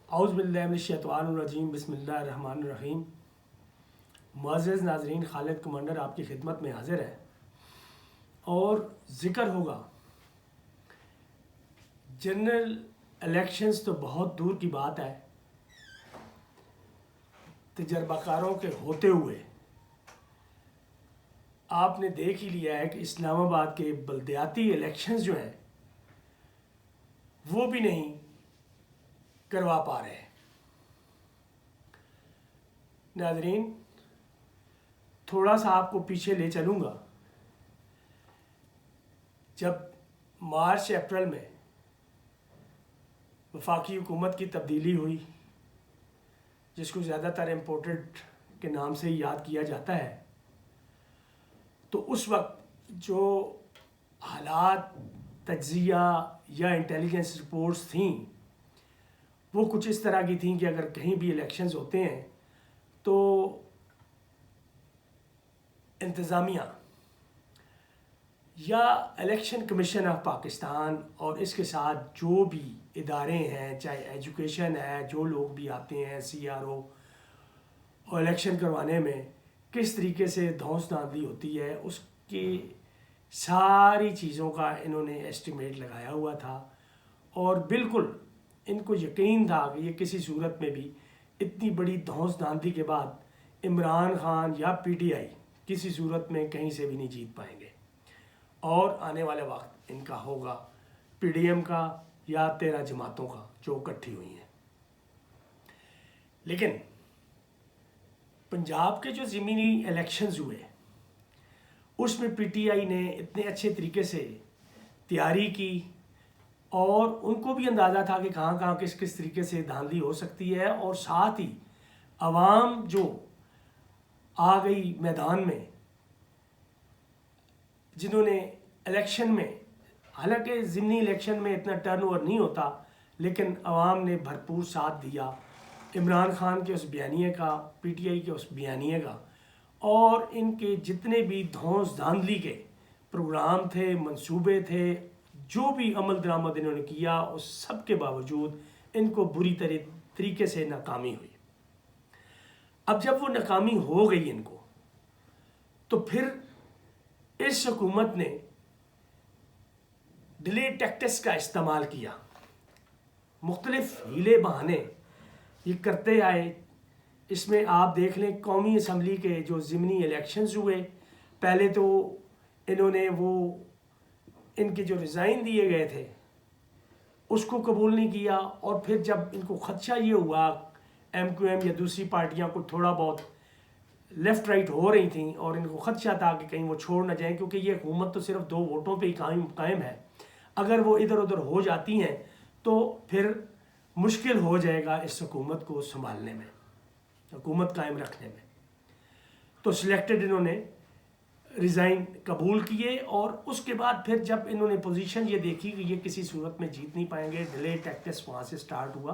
औज़ुबिल्लाहिमिनश्शैतानिर्रजीम बिस्मिल्लाहिर्रहमानिर्रहीम। मुअज़्ज़ज़ नाज़रीन, खालिद कमांडर आपकी खिदमत में हाजिर है और ज़िक्र होगा जनरल इलेक्शंस तो बहुत दूर की बात है। तजर्बाकारों के होते हुए आपने देख ही लिया है कि इस्लामाबाद के बल्दियाती इलेक्शंस जो हैं वो भी नहीं करवा पा रहे। नाज़रीन, थोड़ा सा आपको पीछे ले चलूँगा। जब मार्च अप्रैल में वफाकी हुकूमत की तब्दीली हुई, जिसको ज़्यादातर इम्पोर्टेड के नाम से ही याद किया जाता है, तो उस वक्त जो हालात, तज्ज़िया या इंटेलिजेंस रिपोर्ट्स थीं वो कुछ इस तरह की थीं कि अगर कहीं भी इलेक्शंस होते हैं तो इंतज़ामिया या इलेक्शन कमीशन ऑफ पाकिस्तान और इसके साथ जो भी इदारे हैं, चाहे एजुकेशन है, जो लोग भी आते हैं, CRO, और इलेक्शन करवाने में किस तरीके से धौंस धांधली होती है, उसकी सारी चीज़ों का इन्होंने एस्टिमेट लगाया हुआ था। और बिल्कुल इनको यकीन था कि ये किसी सूरत में भी इतनी बड़ी धौंस धांधली के बाद इमरान खान या PTI किसी सूरत में कहीं से भी नहीं जीत पाएंगे और आने वाला वक्त इनका होगा PDM का या 13 जमातों का जो इकट्ठी हुई हैं। लेकिन पंजाब के जो ज़मीनी इलेक्शंस हुए उसमें PTI ने इतने अच्छे तरीके से तैयारी की और उनको भी अंदाज़ा था कि कहाँ कहाँ किस किस तरीके से धांधली हो सकती है, और साथ ही आवाम जो आ गई मैदान में, जिन्होंने इलेक्शन में, हालांकि ज़िमनी इलेक्शन में इतना टर्नओवर नहीं होता, लेकिन आवाम ने भरपूर साथ दिया इमरान खान के उस बयानिए का, PTI के उस बयानिए का, और इनके जितने भी धौंस धांधली के प्रोग्राम थे, मंसूबे थे, जो भी अमल दरामद इन्होंने किया, उस सब के बावजूद इनको बुरी तरीके से नाकामी हुई। अब जब वो नाकामी हो गई इनको, तो फिर इस हुकूमत ने डिले टैक्टिक्स का इस्तेमाल किया, मुख्तलिफ हीले बहाने ये करते आए। इसमें आप देख लें, कौमी असम्बली के जो ज़िमनी इलेक्शंस हुए, पहले तो इन्होंने वो इनके जो रिज़ाइन दिए गए थे उसको कबूल नहीं किया, और फिर जब इनको खदशा ये हुआ MQM या दूसरी पार्टियां को थोड़ा बहुत लेफ़्ट राइट हो रही थी और इनको खदशा था कि कहीं वो छोड़ ना जाएं, क्योंकि ये हुकूमत तो सिर्फ 2 वोटों पे ही कायम है, अगर वो इधर उधर हो जाती हैं तो फिर मुश्किल हो जाएगा इस हुकूमत को संभालने में, हुकूमत कायम रखने में। तो सिलेक्टेड इन्होंने रिज़ाइन कबूल किए, और उसके बाद फिर जब इन्होंने पोजीशन ये देखी कि ये किसी सूरत में जीत नहीं पाएंगे, डिले टैक्टिक्स वहाँ से स्टार्ट हुआ।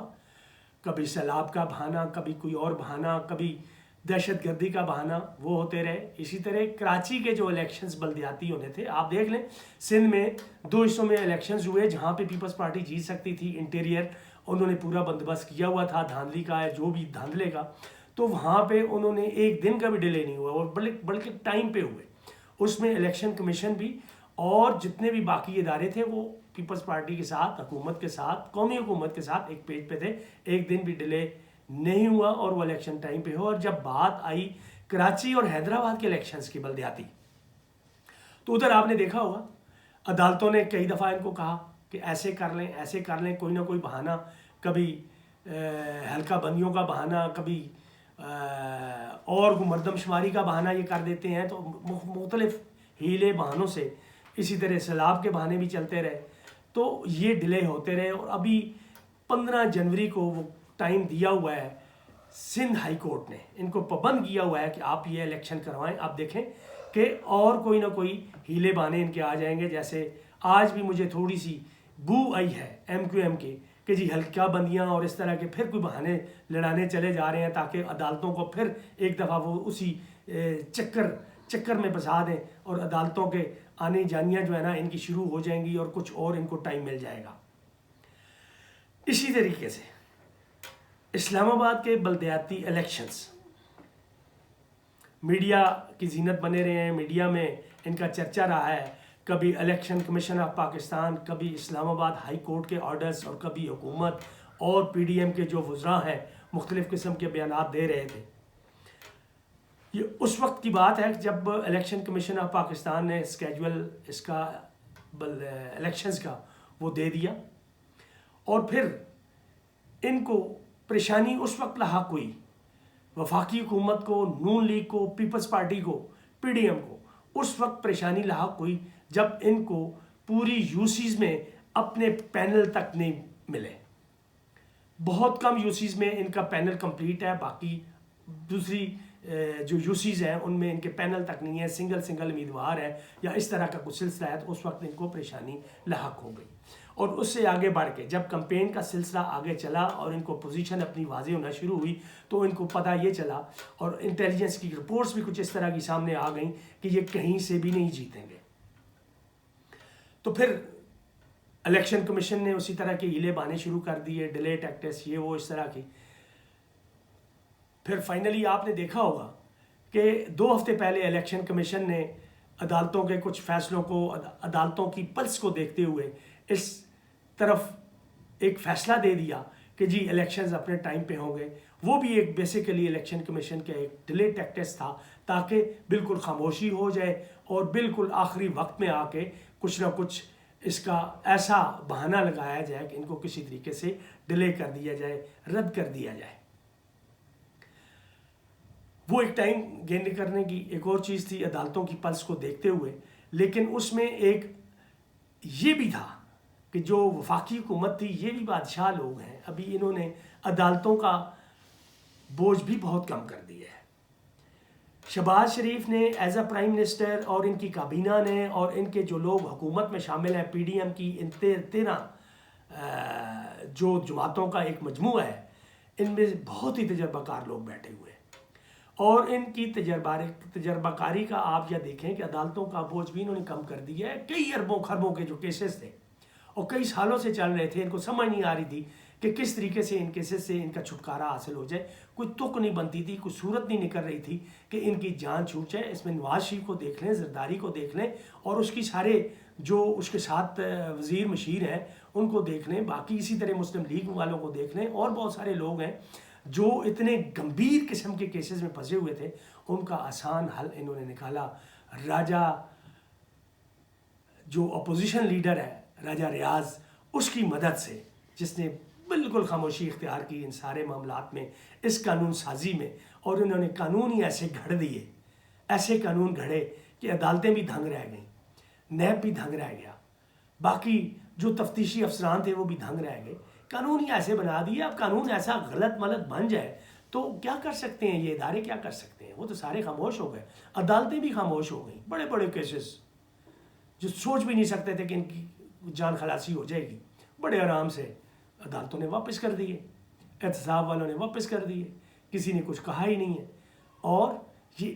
कभी सैलाब का बहाना, कभी कोई और बहाना, कभी दहशतगर्दी का बहाना, वो होते रहे। इसी तरह कराची के जो इलेक्शंस बल्दियाती होने थे, आप देख लें, सिंध में 2 हिस्सों में इलेक्शंस हुए जहाँ पे पीपल्स पार्टी जीत सकती थी। इंटीरियर उन्होंने पूरा बंदोबस्त किया हुआ था धांधली का, जो भी धांधले का, तो वहाँ पे उन्होंने एक दिन का भी डिले नहीं हुआ और बल्कि टाइम पे हुए। उसमें इलेक्शन कमीशन भी और जितने भी बाकी इदारे थे वो पीपल्स पार्टी के साथ, हुकूमत के साथ, कौमी हुकूमत के साथ एक पेज पे थे। एक दिन भी डिले नहीं हुआ और वो इलेक्शन टाइम पे हो। और जब बात आई कराची और हैदराबाद के इलेक्शंस की बल्दियाती, तो उधर आपने देखा होगा अदालतों ने कई दफ़ा इनको कहा कि ऐसे कर लें, ऐसे कर लें, कोई ना कोई बहाना, कभी हल्का बंदियों का बहाना, कभी और मरदमशुमारी का बहाना ये कर देते हैं। तो मुख्तलिफ हीले बहानों से, इसी तरह सैलाब के बहाने भी चलते रहे, तो ये डिले होते रहे। और अभी 15 जनवरी को वो टाइम दिया हुआ है, सिंध हाई कोर्ट ने इनको पाबंद किया हुआ है कि आप ये इलेक्शन करवाएं। आप देखें कि और कोई ना कोई हीले बहाने इनके आ जाएंगे। जैसे आज भी मुझे थोड़ी सी बू आई है MQM के कि जी हल्का बंदियां और इस तरह के फिर कोई बहाने लड़ाने चले जा रहे हैं, ताकि अदालतों को फिर एक दफ़ा वो उसी चक्कर में फंसा दें और अदालतों के आने जानियाँ जो है ना इनकी शुरू हो जाएंगी और कुछ और इनको टाइम मिल जाएगा। इसी तरीके से इस्लामाबाद के बल्दियाती इलेक्शंस मीडिया की जीनत बने रहे हैं, मीडिया में इनका चर्चा रहा है, कभी इलेक्शन कमीशन ऑफ पाकिस्तान, कभी इस्लामाबाद हाई कोर्ट के ऑर्डर्स और कभी हुकूमत और पीडीएम के जो वज़रा हैं मुख्तलिफ़ किस्म के बयानात दे रहे थे। ये उस वक्त की बात है जब इलेक्शन कमीशन ऑफ पाकिस्तान ने स्केजुअल इसका इलेक्शंस का वो दे दिया और फिर इनको परेशानी उस वक्त लाहक हुई, वफाकी हुकूमत को, नून लीग को, पीपल्स पार्टी को, पीडीएम को उस वक्त परेशानी लाहक हुई जब इनको पूरी यूसीज में अपने पैनल तक नहीं मिले। बहुत कम यूसीज में इनका पैनल कंप्लीट है, बाकी दूसरी जो यूसीज हैं उनमें इनके पैनल तक नहीं है, सिंगल उम्मीदवार है या इस तरह का कुछ सिलसिला है। तो उस वक्त इनको परेशानी लाहक हो गई और उससे आगे बढ़ के जब कैंपेन का सिलसिला आगे चला और इनको पोजीशन अपनी वाज़ेह होना शुरू हुई तो इनको पता ये चला और इंटेलिजेंस की रिपोर्ट्स भी कुछ इस तरह की सामने आ गई कि ये कहीं से भी नहीं जीतेंगे। तो फिर इलेक्शन कमीशन ने उसी तरह के हीले बहाने शुरू कर दिए, डिले टैक्टिक्स, ये वो इस तरह की। फिर फाइनली आपने देखा होगा कि 2 हफ्ते पहले इलेक्शन कमीशन ने अदालतों के कुछ फैसलों को, अदालतों की पल्स को देखते हुए इस तरफ एक फ़ैसला दे दिया कि जी इलेक्शंस अपने टाइम पे होंगे। वो भी एक बेसिकली इलेक्शन कमीशन का एक डिले टैक्टिक्स था ताकि बिल्कुल खामोशी हो जाए और बिल्कुल आखिरी वक्त में आके कुछ ना कुछ इसका ऐसा बहाना लगाया जाए कि इनको किसी तरीके से डिले कर दिया जाए, रद्द कर दिया जाए। वो एक टाइम गेन करने की एक और चीज़ थी अदालतों की पल्स को देखते हुए, लेकिन उसमें एक ये भी था कि जो वफाकी हुकूमत थी, ये भी बादशाह लोग हैं, अभी इन्होंने अदालतों का बोझ भी बहुत कम कर दिया है। शहबाज शरीफ ने एज अ प्राइम मिनिस्टर और इनकी काबीना ने और इनके जो लोग हुकूमत में शामिल हैं, पीडीएम की इन 13 जो जमातों का एक मजमू है, इनमें बहुत ही तजर्बाकार लोग बैठे हुए हैं और इनकी तजर्बाकारी का आप यह देखें कि अदालतों का बोझ भी इन्होंने कम कर दिया है। कई अरबों खरबों के जो केसेस थे और कई सालों से चल रहे थे, इनको समझ नहीं आ रही थी कि किस तरीके से इन केसेस से इनका छुटकारा हासिल हो जाए। कोई तुक नहीं बनती थी, कोई सूरत नहीं निकल रही थी कि इनकी जान छूट जाए। इसमें नवाज शरीफ को देख लें, जरदारी को देख लें और उसकी सारे जो उसके साथ वज़ीर मशीर हैं उनको देख लें, बाकी इसी तरह मुस्लिम लीग वालों को देख लें और बहुत सारे लोग हैं जो इतने गंभीर किस्म के केसेस में फंसे हुए थे, उनका आसान हल इन्होंने निकाला। राजा जो अपोजिशन लीडर है राजा रियाज, उसकी मदद से, जिसने बिल्कुल खामोशी इख्तियार की इन सारे मामलात में, इस कानून साजी में, और इन्होंने कानून ही ऐसे घड़ दिए, ऐसे कानून घड़े कि अदालतें भी दंग रह गईं, नैब भी दंग रह गया, बाकी जो तफ्तीशी अफसरान थे वो भी दंग रह गए। कानून ही ऐसे बना दिए। अब कानून ऐसा गलत मलत बन जाए तो क्या कर सकते हैं ये इदारे, क्या कर सकते हैं? वो तो सारे खामोश हो गए, अदालतें भी खामोश हो गई। बड़े बड़े केसेस जो सोच भी नहीं सकते थे कि इनकी जान खलासी हो जाएगी, बड़े आराम से अदालतों ने वापस कर दिए, एहतसाब वालों ने वापस कर दिए, किसी ने कुछ कहा ही नहीं है। और ये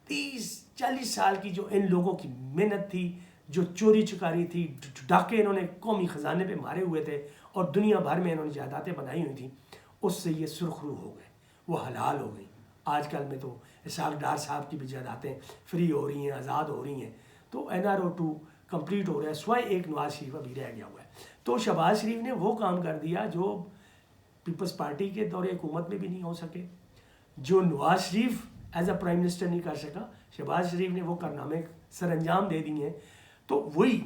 30-40 साल की जो इन लोगों की मेहनत थी, जो चोरी चुकारी थी, डाके इन्होंने कौमी ख़जाने पे मारे हुए थे और दुनिया भर में इन्होंने जायदादें बनाई हुई थी, उससे ये सुरखरू हो गए, वो हलाल हो गई। आजकल में तो इसाक डार साहब की भी जायदादें फ्री हो रही हैं, आज़ाद हो रही हैं। तो NRO2 कंप्लीट हो रहा है, स्वयं एक नवाज शरीफ अभी रह गया हुआ है। तो शहबाज शरीफ ने वो काम कर दिया जो पीपल्स पार्टी के दौरे हुकूमत में भी नहीं हो सके, जो Nawaz Sharif as a prime minister नहीं कर सका, शहबाज शरीफ ने वो कारनामे सर अंजाम दे दिए हैं। तो वही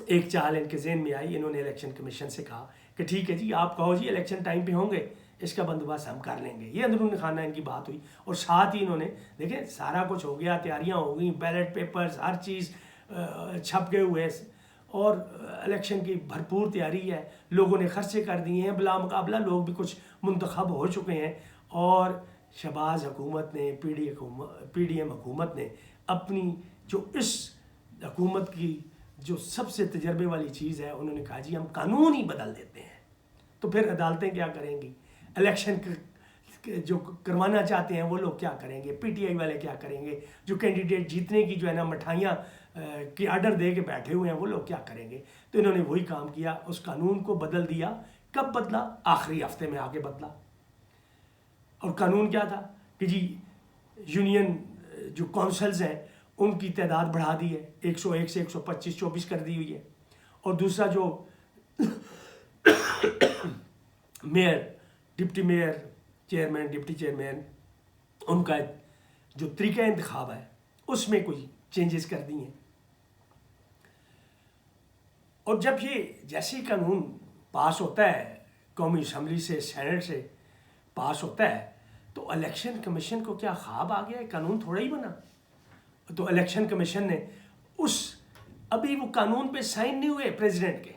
एक चाल इनके जहन में आई। इन्होंने इलेक्शन कमीशन से कहा कि ठीक है जी, आप कहो जी इलेक्शन टाइम पे होंगे, इसका बंदोबस्त हम कर लेंगे। ये अंदरून खाना इनकी बात हुई और साथ ही इन्होंने देखें सारा कुछ हो गया, तैयारियां हो गई, बैलेट पेपर्स हर चीज़ छप गए हुए और इलेक्शन की भरपूर तैयारी है, लोगों ने खर्चे कर दिए हैं, बिला मुकाबला लोग भी कुछ मुंतखब हो चुके हैं। और शहबाज हुकूमत ने, पीडीएम हुकूमत ने अपनी जो इस हुकूमत की जो सबसे तजर्बे वाली चीज़ है, उन्होंने कहा जी हम कानून ही बदल देते हैं। तो फिर अदालतें क्या करेंगी? इलेक्शन जो करवाना चाहते हैं वो लोग क्या करेंगे? PTI वाले क्या करेंगे? जो कैंडिडेट जीतने की जो है ना मिठाइयाँ के आर्डर दे के बैठे हुए हैं वो लोग क्या करेंगे? तो इन्होंने वही काम किया, उस कानून को बदल दिया, कब बदला? आखिरी हफ्ते में आके बदला। और कानून क्या था कि जी यूनियन जो काउंसिल्स हैं उनकी तादाद बढ़ा दी है, 101 से 125 24 कर दी हुई है। और दूसरा जो mayor, deputy mayor, chairman, deputy chairman, उनका जो तरीका इंतखाब है उसमें कोई चेंजेस कर दी हैं। और जब ये जैसे ही कानून पास होता है कौमी असम्बली से, सेनेट से पास होता है, तो इलेक्शन कमीशन को क्या ख्वाब आ गया है? कानून थोड़ा ही बना। तो इलेक्शन कमीशन ने अभी वो कानून पे साइन नहीं हुए, प्रेसिडेंट के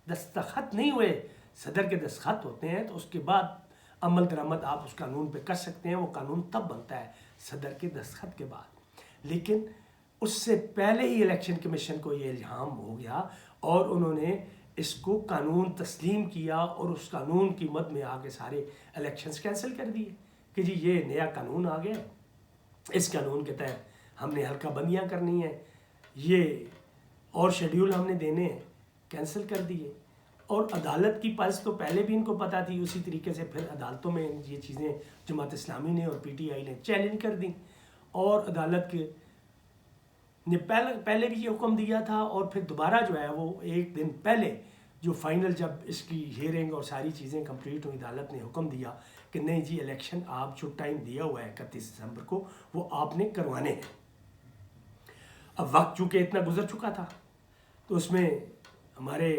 दस्तखत नहीं हुए, सदर के दस्तखत होते हैं, तो उसके बाद अमल दरामद आप उस कानून पे कर सकते हैं। वो कानून तब बनता है सदर के दस्तखत के बाद। लेकिन उससे पहले ही इलेक्शन कमीशन को ये इल्हाम हो गया और उन्होंने इसको कानून तस्लीम किया और उस कानून की मद में आके सारे इलेक्शंस कैंसिल कर दिए कि जी ये नया कानून आ गया, इस कानून के तहत हमने हल्का बंदियाँ करनी है, ये और शेड्यूल हमने देने हैं, कैंसिल कर दिए। और अदालत की पल्स तो पहले भी इनको पता थी, उसी तरीके से फिर अदालतों में ये चीज़ें जमात इस्लामी ने और PTI ने चैलेंज कर दी और अदालत के ने पहले भी ये हुक्म दिया था और फिर दोबारा जो है वो एक दिन पहले जो फाइनल जब इसकी हियरिंग और सारी चीज़ें कंप्लीट हुई, अदालत ने हुक्म दिया कि नहीं जी इलेक्शन आप जो टाइम दिया हुआ है 31 दिसंबर को वो आपने करवाने हैं। अब वक्त चूँकि इतना गुजर चुका था तो उसमें हमारे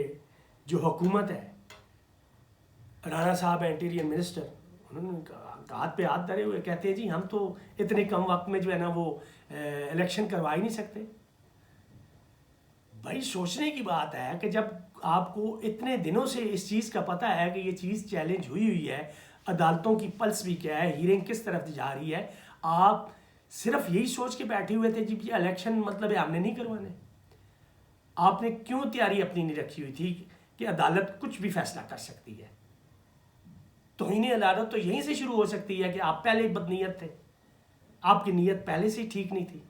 जो हुकूमत है, राणा साहब इंटीरियर मिनिस्टर, उन्होंने हाथ पे हाथ धरे हुए कहते हैं जी हम तो इतने कम वक्त में जो है ना वो इलेक्शन करवा ही नहीं सकते। भाई सोचने की बात है कि जब आपको इतने दिनों से इस चीज़ का पता है कि ये चीज़ चैलेंज हुई हुई है, अदालतों की पल्स भी क्या है, हियरिंग किस तरफ जा रही है, आप सिर्फ यही सोच के बैठे हुए थे जी इलेक्शन मतलब है हमने नहीं करवाने। आपने क्यों तैयारी अपनी नहीं रखी हुई थी कि अदालत कुछ भी फैसला कर सकती है? तौहीन अदालत तो यहीं से शुरू हो सकती है कि आप पहले बदनीयत थे, आपकी नीयत पहले से ही ठीक नहीं थी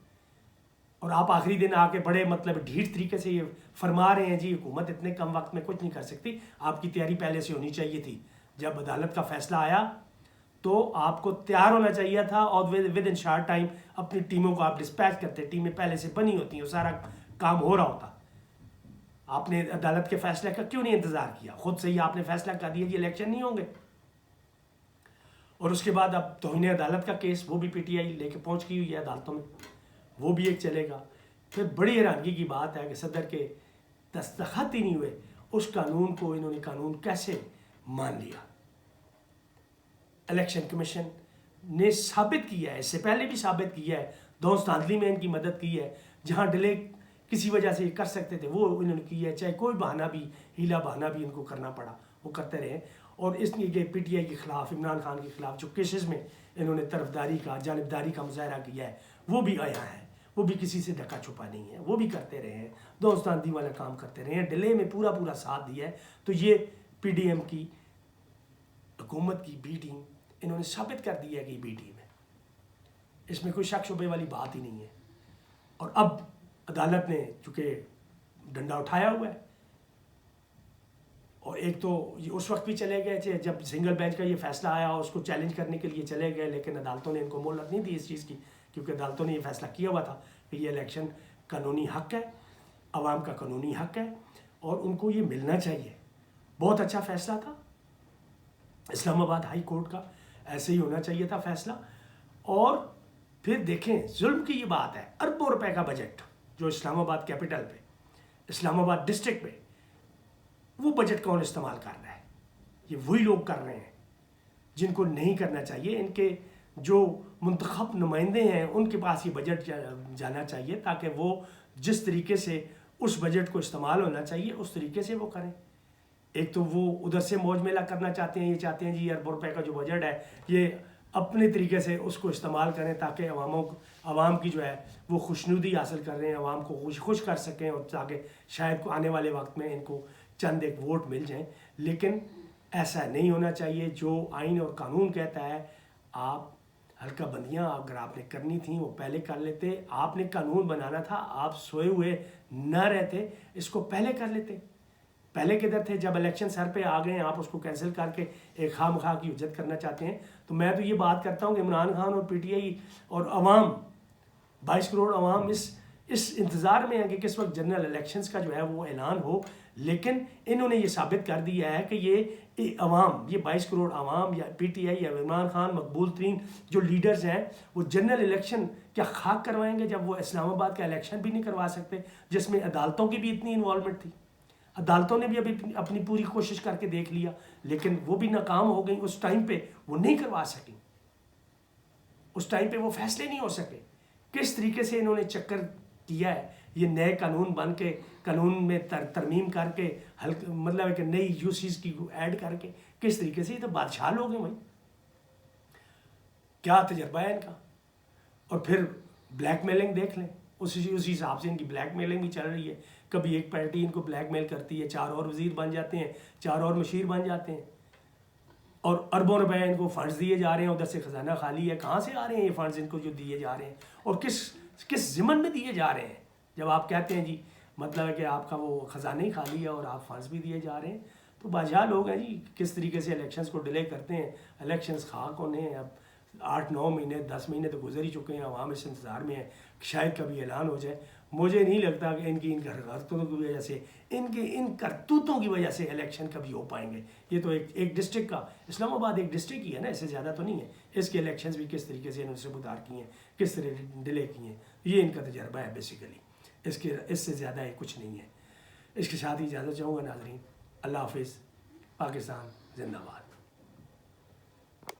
और आप आखिरी दिन आके बड़े मतलब ढीठ तरीके से ये फरमा रहे हैं जी हुकूमत इतने कम वक्त में कुछ नहीं कर सकती। आपकी तैयारी पहले से होनी चाहिए थी। जब अदालत का फैसला आया तो आपको तैयार होना चाहिए था और विद इन शॉर्ट टाइम अपनी टीमों को आप डिस्पैच करते। टीमें पहले से बनी होती हैं, सारा काम हो रहा होता। आपने अदालत के फैसले का क्यों नहीं इंतज़ार किया? खुद से ही आपने फैसला कर दिया कि इलेक्शन नहीं होंगे। और उसके बाद अब तौहीन अदालत का केस वो भी PTI लेके पहुंच गई हुई है अदालतों में, वो भी एक चलेगा। फिर बड़ी हैरानगी की बात है कि सदर के दस्तखत ही नहीं हुए उस कानून को इन्होंने कानून कैसे मान लिया। इलेक्शन कमीशन ने साबित किया है, इससे पहले भी साबित किया है, दोस्त धांधली में इनकी मदद की है। जहाँ डिले किसी वजह से कर सकते थे वो इन्होंने किया है, चाहे कोई बहाना भी, हीला बहाना भी इनको करना पड़ा वो करते रहे। और इसलिए PTI के ख़िलाफ़, इमरान खान के ख़िलाफ़ जो केसेस में इन्होंने तरफदारी का, जानिबदारी का मुजाहरा किया है वो भी आया है, वो भी किसी से ढका छुपा नहीं है, वो भी करते रहे हैं, दोस्तानदी वाला काम करते रहे हैं, डिले में पूरा पूरा साथ दिया है। तो ये PDM की हुकूमत की B टीम इन्होंने साबित कर दिया है कि B टीम है, इसमें कोई शक शुबे वाली बात ही नहीं है। और अब अदालत ने चूँकि डंडा उठाया हुआ है और एक तो ये उस वक्त भी चले गए थे जब सिंगल बेंच का ये फैसला आया, उसको चैलेंज करने के लिए चले गए, लेकिन अदालतों ने इनको मोहलत नहीं दी इस चीज़ की, क्योंकि अदालतों ने ये फैसला किया हुआ था कि ये इलेक्शन कानूनी हक है, आवाम का कानूनी हक है और उनको ये मिलना चाहिए। बहुत अच्छा फैसला था इस्लामाबाद हाई कोर्ट का, ऐसे ही होना चाहिए था फैसला। और फिर देखें जुल्म की ये बात है, अरबों रुपए का बजट जो इस्लामाबाद कैपिटल पे, इस्लामाबाद डिस्ट्रिक्ट पे, वो बजट कौन इस्तेमाल कर रहा है? ये वही लोग कर रहे हैं जिनको नहीं करना चाहिए। इनके जो मुंतखब नुमाइंदे हैं उनके पास ये बजट जाना चाहिए ताकि वो जिस तरीके से उस बजट को इस्तेमाल होना चाहिए उस तरीके से वो करें। एक तो वो उधर से मौज मेला करना चाहते हैं, ये चाहते हैं जी अरबों रुपए का जो बजट है ये अपने तरीके से उसको इस्तेमाल करें ताकि आवाम की जो है वो खुशनुदी हासिल कर रहे हैं, आवाम को खुश कर सकें और ताकि शायद आने वाले वक्त में इनको चंद एक वोट मिल जाएं। लेकिन ऐसा नहीं होना चाहिए। जो आइन और कानून कहता है आप हल्का बंदियाँ अगर आपने करनी थी वो पहले कर लेते, आपने कानून बनाना था, आप सोए हुए न रहते, इसको पहले कर लेते। पहले किधर थे? जब इलेक्शन सर पे आ गए आप उसको कैंसिल करके एक खामखा की हुज्जत करना चाहते हैं। तो मैं तो ये बात करता हूँ कि इमरान खान और पीटीआई और अवाम 22 करोड़ अवाम इस इंतज़ार में है कि किस वक्त जनरल इलेक्शंस का जो है वो ऐलान हो। लेकिन इन्होंने ये साबित कर दिया है कि ये अवाम, ये 22 करोड़ अवाम या पीटीआई या इमरान खान मकबूल तरीन जो लीडर्स हैं, वो जनरल इलेक्शन क्या खाक करवाएंगे जब वो इस्लामाबाद का इलेक्शन भी नहीं करवा सकते, जिसमें अदालतों की भी इतनी इन्वॉल्वमेंट थी। अदालतों ने भी अभी अपनी पूरी कोशिश करके देख लिया, लेकिन वो भी नाकाम हो गई। उस टाइम पे वो नहीं करवा सकी, उस टाइम पे वो फैसले नहीं हो सके। किस तरीके से इन्होंने चक्कर किया है, ये नए कानून बन के कानून में तरमीम करके हल्का मतलब कि नई यूसीज की ऐड करके किस तरीके से, ये तो बादशाह लोग हैं भाई, क्या तजर्बा है इनका। और फिर ब्लैकमेलिंग देख लें, उसी हिसाब से इनकी ब्लैकमेलिंग भी चल रही है। कभी एक पार्टी इनको ब्लैकमेल करती है, 4 और वजीर बन जाते हैं, 4 और मशीर बन जाते हैं, और अरबों रुपए इनको फंड्स दिए जा रहे हैं। उधर से खजाना खाली है, कहाँ से आ रहे हैं ये फंड्स इनको जो दिए जा रहे हैं, और किस ज़िमन में दिए जा रहे हैं। जब आप कहते हैं जी मतलब है कि आपका वो ख़जाना ही खाली है और आप फंड्स भी दिए जा रहे हैं, तो बादशाह लोग हैं जी। किस तरीके से इलेक्शंस को डिले करते हैं। इलेक्शंस खाक होने हैं, अब 8-9 महीने 10 महीने तो गुजर ही चुके हैं, आवाम इस इंतज़ार में है शायद कभी ऐलान हो जाए। मुझे नहीं लगता कि इनकी इन हरकतों की वजह से, इनके इन करतूतों की वजह से इलेक्शन कभी हो पाएंगे। ये तो एक डिस्ट्रिक्ट का, इस्लामाबाद एक डिस्ट्रिक्ट ही है ना, इससे ज़्यादा तो नहीं है। इसके इलेक्शंस भी किस तरीके से इन्होंने सबूदार किए हैं, किस तरह डिले किए हैं, ये इनका तजर्बा है बेसिकली। इससे ज़्यादा ये कुछ नहीं है। इसके साथ ही इजाज़त चाहूँगा नाज़रीन। अल्लाह हाफिज़। पाकिस्तान जिंदाबाद।